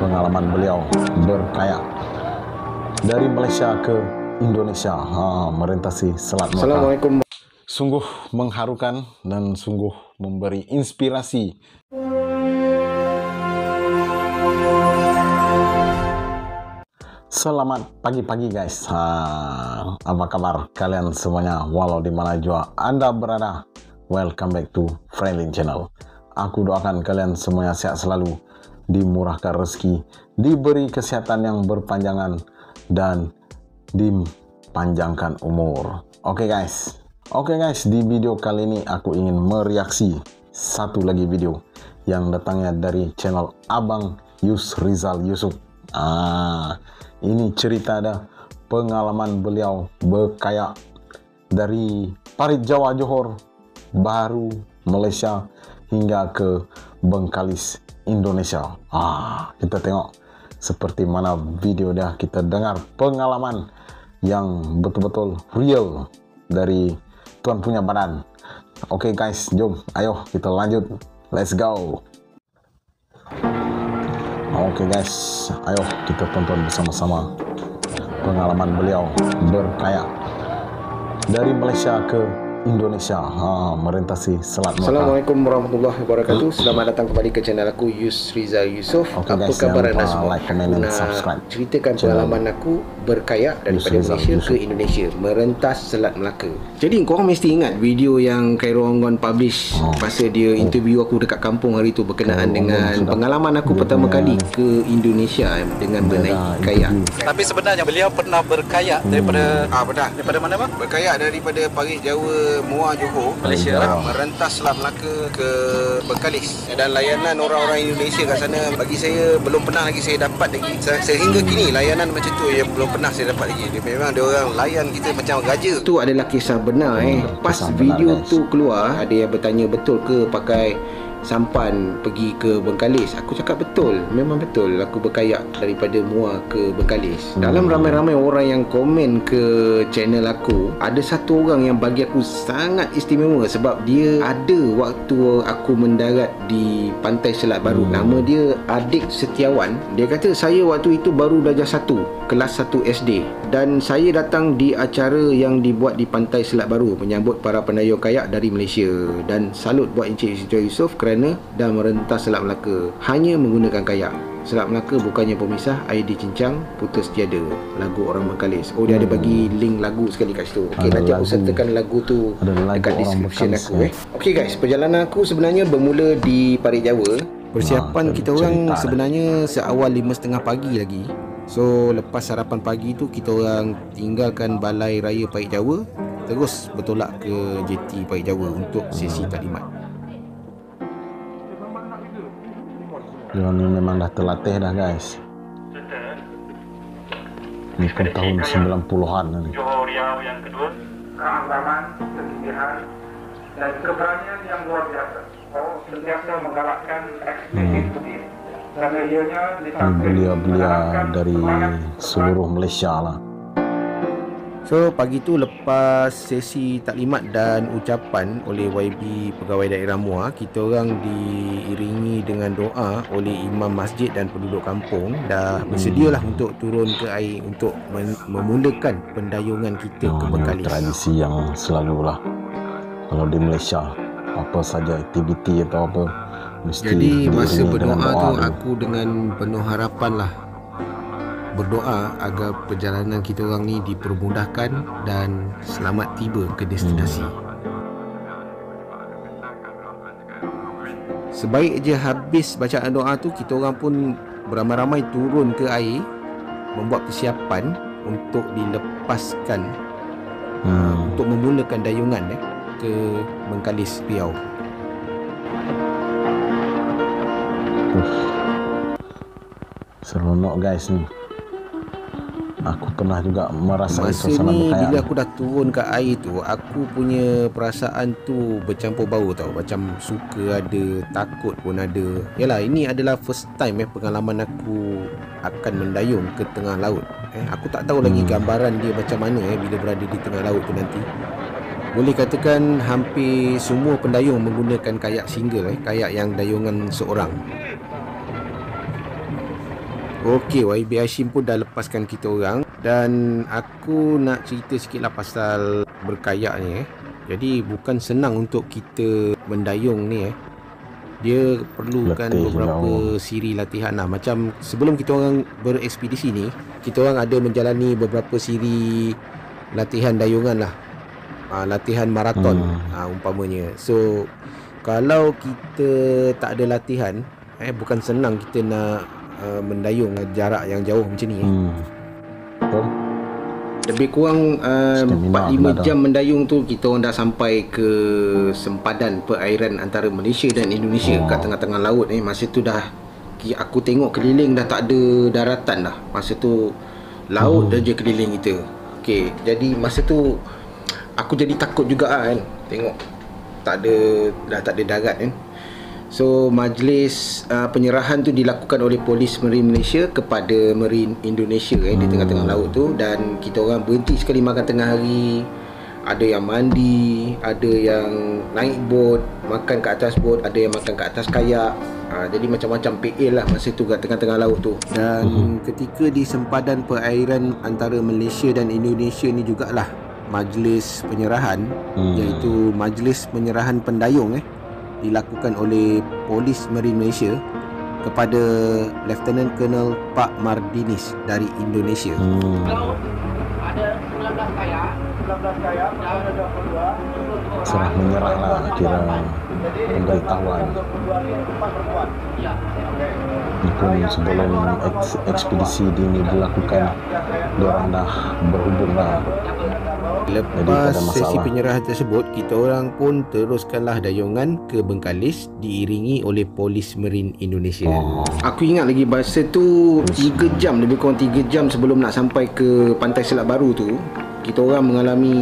pengalaman beliau berkayak dari Malaysia ke Indonesia, merintasi Selat Melaka. Assalamualaikum. Sungguh mengharukan dan sungguh memberi inspirasi. Selamat pagi-pagi guys. Apa kabar kalian semuanya? Walau di mana jua Anda berada, welcome back to Friendly Channel. Aku doakan kalian semuanya sehat selalu, dimurahkan rezeki, diberi kesehatan yang berpanjangan, dan dipanjangkan umur. Oke guys, di video kali ini aku ingin mereaksi satu lagi video yang datangnya dari channel Abang Yusrizal Yusuf. Ini cerita ada pengalaman beliau berkayak dari Parit Jawa Johor Bahru Malaysia hingga ke Bengkalis Indonesia. Kita tengok seperti mana video dia, kita dengar pengalaman yang betul-betul real dari tuan punya badan. Oke guys, jom, ayo kita lanjut, let's go. Oke guys, ayo kita tonton bersama-sama pengalaman beliau berkayak dari Malaysia ke Indonesia, merintasi Selat Melaka. Assalamualaikum warahmatullahi wabarakatuh. Selamat datang kembali ke channel aku Yusrizal Yusuf. Apa guys, kabar anda semua? Like, comment, and subscribe. Ceritakan pengalaman aku berkayak daripada Malaysia ke Indonesia, merentas Selat Melaka. Jadi korang mesti ingat video yang Khairul Onggon publish masa dia interview aku dekat kampung hari tu berkenaan dengan pengalaman aku pertama kali ke Indonesia dengan menaiki kayak. Tapi sebenarnya beliau pernah berkayak daripada Benar. daripada mana bang? Berkayak daripada Parit Jawa Muar Johor Malaysia. merentas Selat Melaka ke Bengkalis, dan layanan orang-orang Indonesia kat sana bagi saya belum pernah lagi saya dapat lagi sehingga kini. Layanan macam tu yang belum pernah saya dapat lagi. Dia memang dia orang layan kita macam raja. Itu adalah kisah benar. Pas video tu keluar, ada yang bertanya betul ke pakai sampan pergi ke Bengkalis. Aku cakap betul, memang betul aku berkayak daripada Muar ke Bengkalis. Dalam ramai-ramai orang yang komen ke channel aku, ada satu orang yang bagi aku sangat istimewa sebab dia ada waktu aku mendarat di Pantai Selat Baru. Nama dia Adik Setiawan. Dia kata saya waktu itu baru darjah 1, kelas 1 SD, dan saya datang di acara yang dibuat di Pantai Selat Baru menyambut para pendayung kayak dari Malaysia, dan salut buat Encik Yusrizal Yusuf kerana dah merentas Selat Melaka hanya menggunakan kayak. Selat Melaka bukannya pemisah, air dicincang, putus tiada. Lagu orang Bengkalis. Dia ada bagi link lagu sekali kat situ. Okey, nanti aku sertakan lagu tu dekat description aku. Okey guys, perjalanan aku sebenarnya bermula di Parit Jawa. Persiapan kita orang sebenarnya seawal 5:30 pagi lagi. So lepas sarapan pagi tu kita orang tinggalkan Balai Raya Parit Jawa, terus bertolak ke JT Parit Jawa untuk sesi taklimat. Dia ni memang dah terlatih dah guys. Ni pun tahun 90-an ni. Johor Riau yang kedua, keanggaman, kegigihan, dan keberanian yang luar biasa. Sentiasa menggalakkan ekspedisi karena ianya Belia-belia dari seluruh Malaysia lah. So pagi tu lepas sesi taklimat dan ucapan oleh YB Pegawai Daerah Muar, kita orang diiringi dengan doa oleh imam masjid dan penduduk kampung. Dah bersedialah untuk turun ke air untuk memulakan pendayungan kita ke Bengkalis. Tradisi yang selalu lah kalau di Malaysia, apa saja aktiviti atau apa mesti. Jadi masa diiringi dengan berdoa tu dulu. aku dengan penuh harapan lah berdoa agar perjalanan kita orang ni dipermudahkan dan selamat tiba ke destinasi. Sebaik je habis bacaan doa tu, kita orang pun beramai-ramai turun ke air membuat persiapan untuk dilepaskan untuk memulakan dayungan ke Bengkalis Riau. Seronok guys ni. Aku pernah juga merasakan Masa suasana ni berkayak. bila aku dah turun ke air tu, aku punya perasaan tu bercampur bau tau. Macam suka ada, takut pun ada. Yalah, ini adalah first time pengalaman aku akan mendayung ke tengah laut. Aku tak tahu lagi gambaran dia macam mana bila berada di tengah laut tu nanti. Boleh katakan hampir semua pendayung menggunakan kayak single, kayak yang dayungan seorang. Okey, YB Hashim pun dah lepaskan kita orang. Dan aku nak cerita sikit lah pasal berkayak ni Jadi bukan senang untuk kita mendayung ni Dia perlukan Letih beberapa siri latihan lah. Macam sebelum kita orang berekspedisi ni, kita orang ada menjalani beberapa siri latihan dayungan lah, latihan maraton umpamanya. So kalau kita tak ada latihan, bukan senang kita nak mendayung jarak yang jauh macam ni. Betul. Lebih kurang 4-5 jam mendayung tu, kita orang dah sampai ke sempadan perairan antara Malaysia dan Indonesia kat tengah-tengah laut ni. Masa tu dah aku tengok keliling dah tak ada daratan dah. Masa tu laut dah je keliling kita. Okey, jadi masa tu aku jadi takut juga kan, tengok dah tak ada darat kan. So majlis penyerahan tu dilakukan oleh Polis Marine Malaysia kepada Marine Indonesia di tengah-tengah laut tu. Dan kita orang berhenti sekali makan tengah hari. Ada yang mandi, ada yang naik bot, makan kat atas bot, ada yang makan kat atas kayak. Jadi macam-macam PL lah masa tu kat tengah-tengah laut tu. Dan ketika di sempadan perairan antara Malaysia dan Indonesia ni jugalah majlis penyerahan, iaitu majlis penyerahan pendayung dilakukan oleh Polis Marine Malaysia kepada Lieutenant Colonel Pak Mardinis dari Indonesia. Ada 19 kayak, ada 22. Serah menyerah lah kira pemberitahuan. Pun sebelum ekspedisi ini dilakukan, diorang dah berhubung lah. Lepas sesi penyerahan tersebut, kita orang pun teruskanlah dayungan ke Bengkalis diiringi oleh Polis Marine Indonesia. Aku ingat lagi masa tu 3 jam, lebih kurang 3 jam sebelum nak sampai ke Pantai Selat Baru tu, kita orang mengalami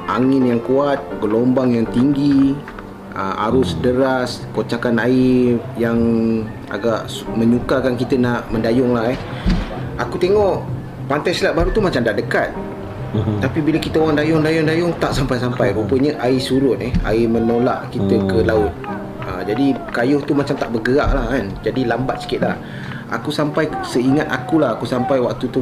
angin yang kuat, gelombang yang tinggi, arus deras, kocakan air yang agak menyukarkan kita nak mendayung lah. Aku tengok Pantai Selat Baru tu macam dah dekat, tapi bila kita orang dayung tak sampai-sampai. Rupanya air surut air menolak kita ke laut. Jadi kayuh tu macam tak bergerak lah kan. Jadi lambat sikit lah. Aku sampai, seingat aku lah, aku sampai waktu tu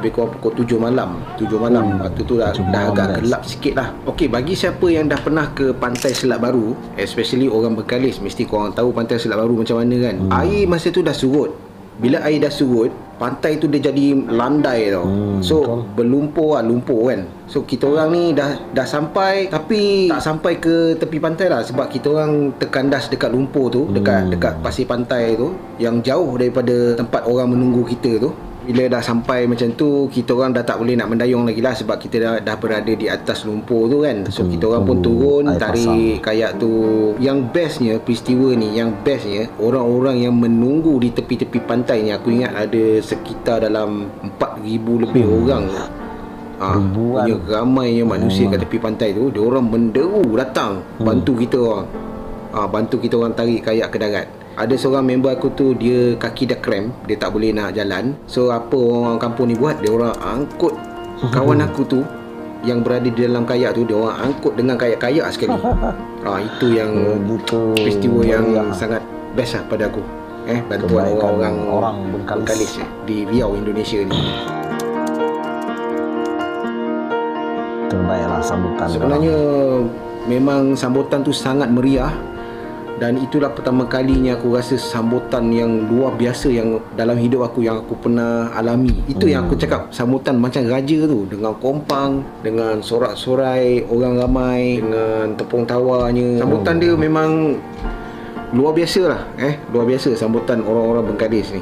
lebih kurang pukul 7 malam. Waktu tu dah agak gelap sikit lah. Okey, bagi siapa yang dah pernah ke Pantai Selat Baru, especially orang Bengkalis, mesti korang tahu Pantai Selat Baru macam mana kan. Air masa tu dah surut. Bila air dah surut, pantai tu dia jadi landai tau. So berlumpur lumpur kan. So kita orang ni dah sampai, tapi tak sampai ke tepi pantai lah, sebab kita orang terkandas dekat lumpur tu, dekat pasir pantai tu, yang jauh daripada tempat orang menunggu kita tu. Bila dah sampai macam tu, kita orang dah tak boleh nak mendayung lagi lah, sebab kita dah berada di atas lumpur tu kan. So kita orang pun turun, tarik kayak tu. Yang bestnya, peristiwa ni, yang bestnya, orang-orang yang menunggu di tepi-tepi pantai ni, aku ingat ada sekitar dalam 4,000 lebih orang. Punya ramainya manusia kat tepi pantai tu. Dia orang menderu datang bantu kita orang, bantu kita orang tarik kayak ke darat. Ada seorang member aku tu, dia kaki dah cramp, dia tak boleh nak jalan. So apa orang kampung ni buat, dia orang angkut kawan aku tu yang berada di dalam kayak tu, dia orang angkut dengan kayak-kayak sekali. Itu yang peristiwa yang sangat best lah pada aku. Bantuan orang Bengkalis di Riau, Indonesia ni. Terbaiklah sambutan. Sebenarnya memang sambutan tu sangat meriah. Dan itulah pertama kalinya aku rasa sambutan yang luar biasa yang dalam hidup aku, yang aku pernah alami. Itu yang aku cakap, sambutan macam raja tu, dengan kompang, dengan sorak-sorai orang ramai, dengan tepung tawanya. Sambutan dia memang luar biasa lah. Luar biasa sambutan orang-orang Bengkalis ni.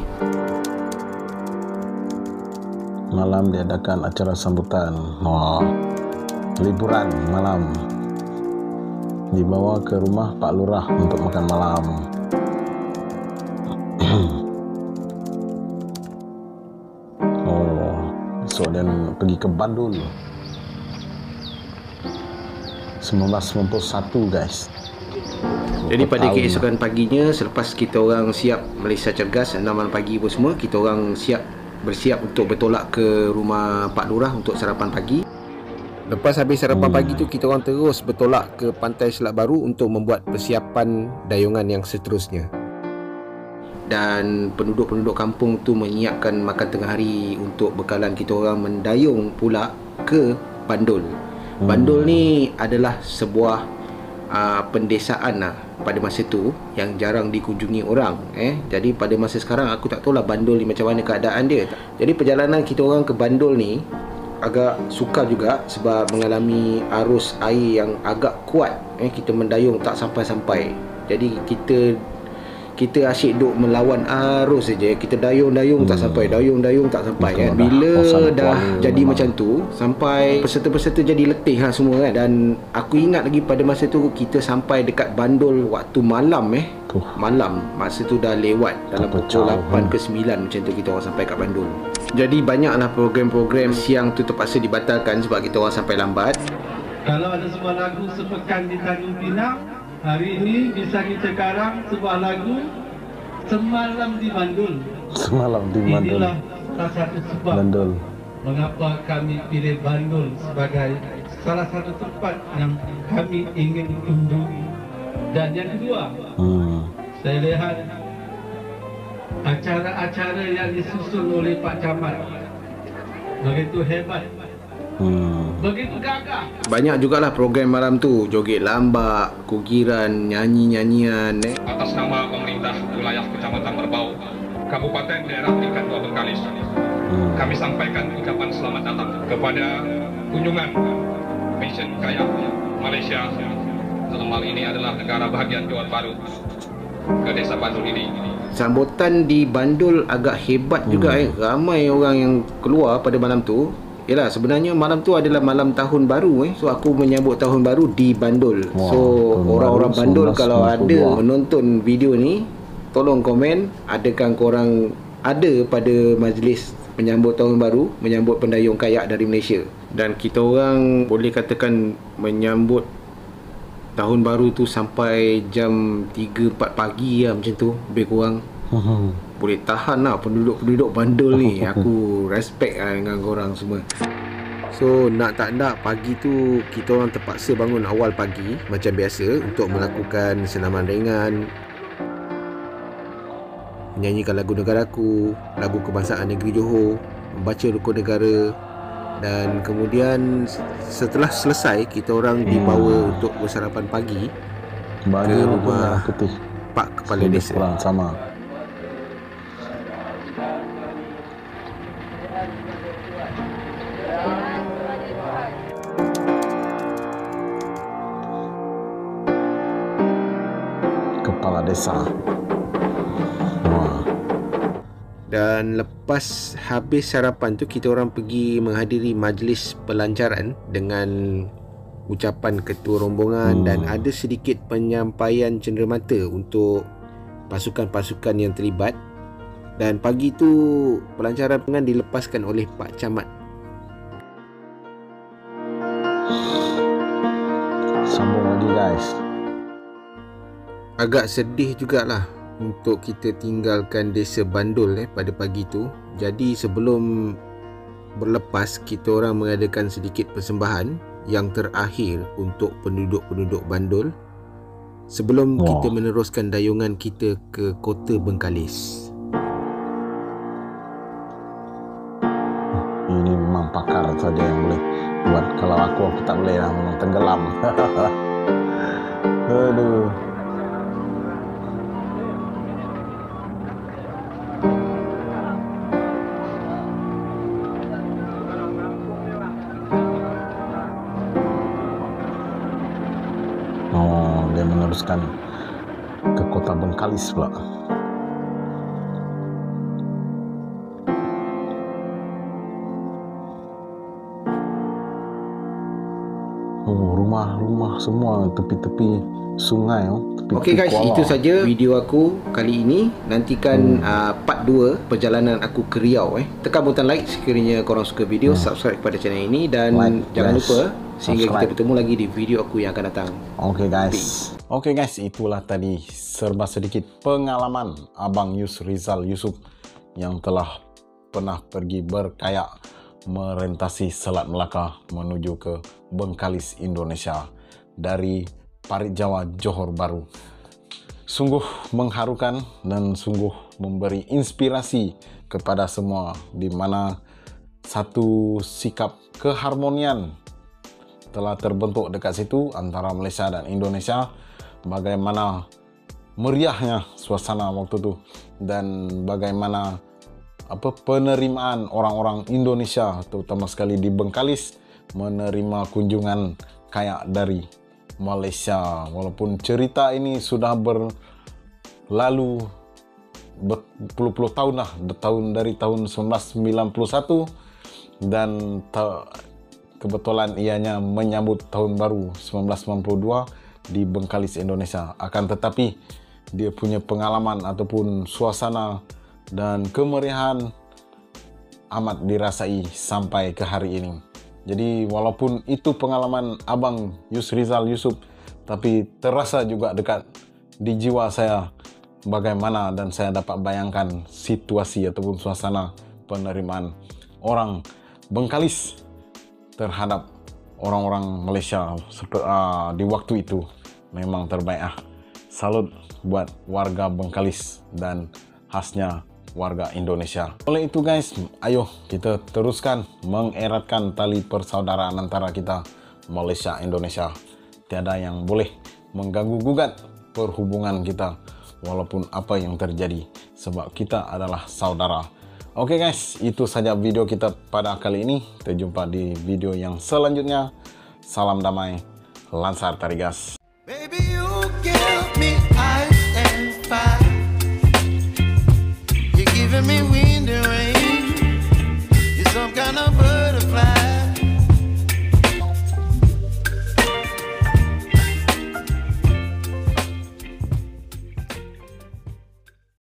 Malam diadakan acara sambutan. Liburan malam, dibawa ke rumah Pak Lurah untuk makan malam. Esok dan pergi ke Bandul. 1991 guys. Jadi pada keesokan paginya, selepas kita orang siap Malaysia Cergas 6 pagi pun semua, kita orang bersiap untuk bertolak ke rumah Pak Lurah untuk sarapan pagi. Lepas habis sarapan pagi tu, kita orang terus bertolak ke Pantai Selat Baru untuk membuat persiapan dayungan yang seterusnya. dan penduduk-penduduk kampung tu menyiapkan makan tengah hari untuk bekalan kita orang mendayung pula ke Bandul. Bandul ni adalah sebuah pendesaan lah pada masa tu yang jarang dikunjungi orang. Jadi pada masa sekarang aku tak tahulah Bandul ni macam mana keadaan dia. Jadi perjalanan kita orang ke Bandul ni agak sukar juga sebab mengalami arus air yang agak kuat. Kita mendayung tak sampai-sampai. Jadi kita asyik duk melawan arus saja. Kita dayung-dayung tak sampai, dayung-dayung tak sampai kan. Bila dah jadi macam tu, sampai peserta-peserta jadi letih lah semua kan. Dan aku ingat lagi pada masa tu kita sampai dekat Bandul waktu malam malam. Masa tu dah lewat dalam pukul 8 ke 9 macam tu kita orang sampai kat Bandul. Jadi banyaklah program-program siang tu terpaksa dibatalkan sebab kita orang sampai lambat. Kalau ada sebuah lagu Sepekan di Tanjung Pinang, hari ini bisa kita karang sebuah lagu Semalam di Bandul. Semalam di Bandul. Inilah salah satu sebab mengapa kami pilih Bandul sebagai salah satu tempat yang kami ingin kunjungi. Dan yang kedua, saya lihat acara-acara yang disusun oleh Pak Camat begitu hebat, begitu gagah. Banyak jugalah program malam tu, joget lambak, kugiran, nyanyi-nyanyian. Atas nama pemerintah wilayah Kecamatan Merbau, Kabupaten Daerah Tingkat 2 Bengkalis, kami sampaikan ucapan selamat datang kepada kunjungan Mission Kayak Malaysia. Dalam hal ini adalah negara bahagian Johor Bahru ke Desa Bandul ini. Sambutan di Bandul agak hebat juga. Ramai orang yang keluar pada malam tu. Yalah, sebenarnya malam tu adalah malam tahun baru. So aku menyambut tahun baru di Bandul. So orang-orang Bandul kalau ada menonton video ni, tolong komen adakah korang ada pada majlis menyambut tahun baru, menyambut pendayung kayak dari Malaysia. Dan kita orang boleh katakan menyambut tahun baru tu sampai jam 3-4 pagi lah macam tu, lebih kurang. Boleh tahan lah penduduk-penduduk Bandul ni. Aku respect lah dengan korang semua. So nak tak nak pagi tu kita orang terpaksa bangun awal pagi macam biasa untuk melakukan senaman ringan, menyanyikan lagu negaraku, lagu kebangsaan negeri Johor, membaca rukun negara. Dan kemudian setelah selesai kita orang dibawa untuk bersarapan pagi ke rumah Pak Kepala Desa. Sama. Kepala Desa. Dan lepas habis sarapan tu kita orang pergi menghadiri majlis pelancaran dengan ucapan ketua rombongan dan ada sedikit penyampaian cenderamata untuk pasukan-pasukan yang terlibat. Dan pagi tu pelancaran dengan dilepaskan oleh Pak Camat. Sambung lagi guys. Agak sedih jugalah untuk kita tinggalkan Desa Bandul pada pagi tu. Jadi sebelum berlepas kita orang mengadakan sedikit persembahan yang terakhir untuk penduduk-penduduk Bandul sebelum kita meneruskan dayungan kita ke Kota Bengkalis. Ini memang pakar saja yang boleh buat. Kalau aku tak boleh lah, memang tenggelam. Aduh. Dia meneruskan ke Kota Bengkalis pula. Rumah-rumah semua tepi-tepi sungai. Okey guys, itu saja video aku kali ini. Nantikan part 2 perjalanan aku ke Riau. Tekan butang like sekiranya korang suka video, subscribe kepada channel ini dan jangan lupa sehingga kita bertemu lagi di video aku yang akan datang. Okey guys, itulah tadi serba sedikit pengalaman Abang Rizal Yusof yang telah pernah pergi berkayak merentasi Selat Melaka menuju ke Bengkalis, Indonesia dari Parit Jawa, Johor Bahru. sungguh mengharukan dan sungguh memberi inspirasi kepada semua, di mana satu sikap keharmonian telah terbentuk dekat situ antara Malaysia dan Indonesia. Bagaimana meriahnya suasana waktu itu, dan bagaimana penerimaan orang-orang Indonesia, terutama sekali di Bengkalis, menerima kunjungan kayak dari Malaysia. Walaupun cerita ini sudah berlalu berpuluh-puluh tahun lah, dari tahun 1991, dan kebetulan ianya menyambut tahun baru 1992 di Bengkalis, Indonesia. Akan tetapi dia punya pengalaman ataupun suasana dan kemeriahan amat dirasai sampai ke hari ini. Jadi walaupun itu pengalaman Abang Yusrizal Yusup, tapi terasa juga dekat di jiwa saya bagaimana, dan saya dapat bayangkan situasi ataupun suasana penerimaan orang Bengkalis terhadap orang-orang Malaysia di waktu itu. Memang terbaik. Salut buat warga Bengkalis dan khasnya warga Indonesia. Oleh itu guys, ayo kita teruskan mengeratkan tali persaudaraan antara kita Malaysia Indonesia. Tiada yang boleh mengganggu gugat perhubungan kita walaupun apa yang terjadi, sebab kita adalah saudara. Oke guys, itu saja video kita pada kali ini. Kita jumpa di video yang selanjutnya. Salam damai, Lansar Tarigas.